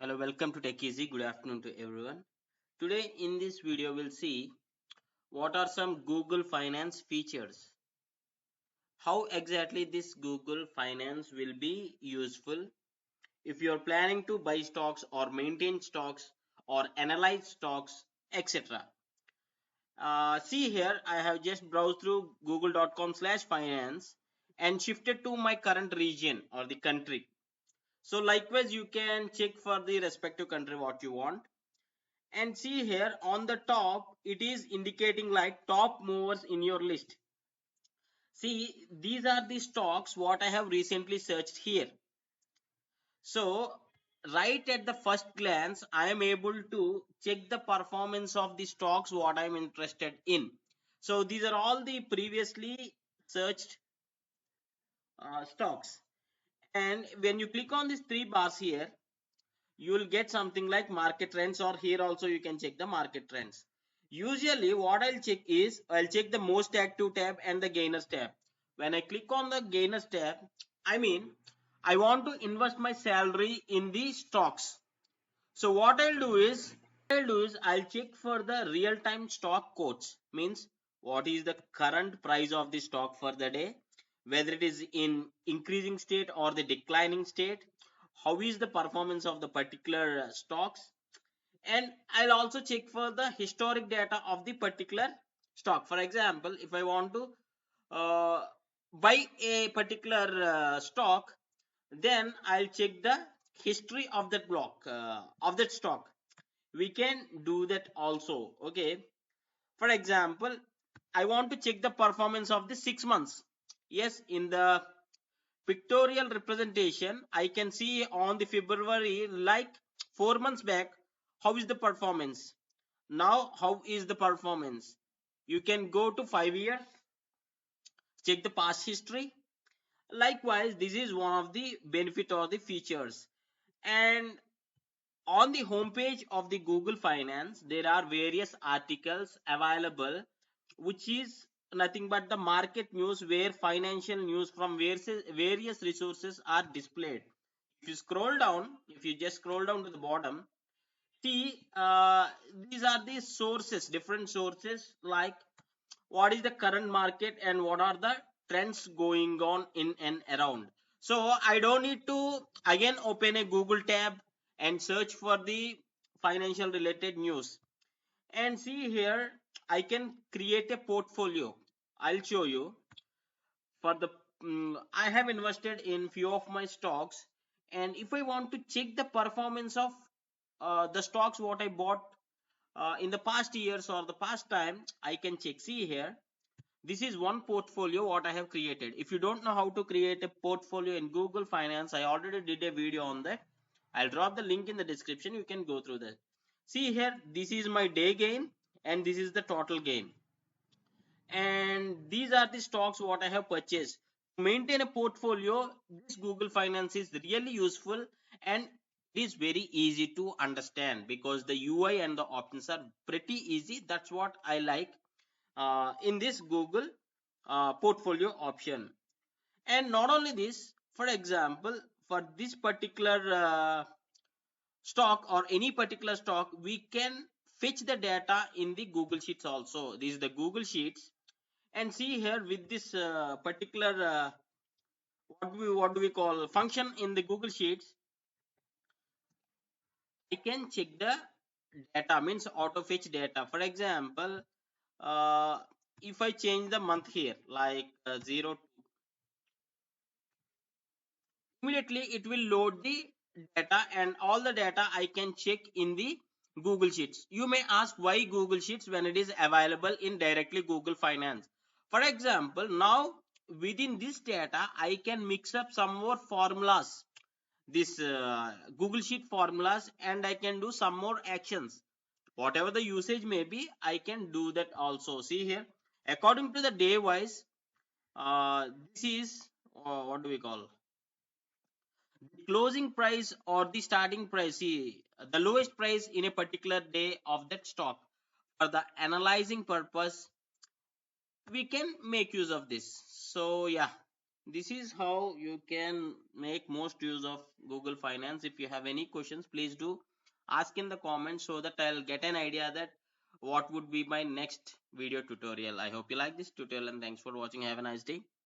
Hello, welcome to Tech Easy. Good afternoon to everyone. Today in this video we'll see what are some Google Finance features. How exactly this Google Finance will be useful if you're planning to buy stocks or maintain stocks or analyze stocks, etc. See here, I have just browsed through google.com/finance and shifted to my current region or the country. So likewise, you can check for the respective country what you want. And see here on the top it is indicating like top movers in your list. See, these are the stocks what I have recently searched here. So right at the first glance I am able to check the performance of the stocks what I am interested in. So these are all the previously searched stocks, and when you click on these three bars here you will get something like market trends, or here also you can check the market trends. Usually what I'll check is I'll check the most active tab and the gainers tab. When I click on the gainers tab, I mean I want to invest my salary in the stocks. So what I'll do is I'll check for the real time stock quotes, means what is the current price of the stock for the day, whether it is in increasing state or the declining state, how is the performance of the particular stocks, and I'll also check for the historic data of the particular stock. For example, if I want to uh, buy a particular stock, then I'll check the history of that block of that stock. We can do that also. Okay, for example, I want to check the performance of the 6 months. Yes, in the pictorial representation I can see on the February, like 4 months back, how is the performance. Now how is the performance? You can go to 5 years, check the past history. Likewise, this is one of the benefit or the features. And on the homepage of the Google Finance there are various articles available, which is nothing but the market news, where financial news from various resources are displayed. If you just scroll down to the bottom, see, these are the sources, different sources, like what is the current market and what are the trends going on in and around. So I don't need to again open a Google tab and search for the financial related news. And see here, I can create a portfolio. I'll show you. For the I have invested in few of my stocks, and if I want to check the performance of the stocks what I bought in the past years or the past time, I can check. See here, this is one portfolio what I have created. If you don't know how to create a portfolio in Google Finance, I already did a video on that. I'll drop the link in the description. You can go through that. See here, this is my day gain and this is the total gain. And these are the stocks what I have purchased. To maintain a portfolio, this Google Finance is really useful, and it is very easy to understand because the UI and the options are pretty easy. That's what I like in this Google portfolio option. And not only this, for example, for this particular stock or any particular stock, we can fetch the data in the Google Sheets also. This is the Google Sheets. And see here, with this particular what do we call function in the Google Sheets, I can check the data, means auto fetch data. For example, uh, if I change the month here like 0, immediately it will load the data, and all the data I can check in the Google Sheets. You may ask why Google Sheets when it is available in directly Google Finance. For example, now within this data I can mix up some more formulas, this Google Sheet formulas, and I can do some more actions. Whatever the usage may be, I can do that also. See here, according to the day wise, this is what do we call closing price or the starting price. See, the lowest price in a particular day of that stock. For the analyzing purpose, we can make use of this. So yeah, This is how you can make most use of Google Finance. If you have any questions, please do ask in the comments so that I'll get an idea that what would be my next video tutorial. I hope you like this tutorial and thanks for watching. Have a nice day.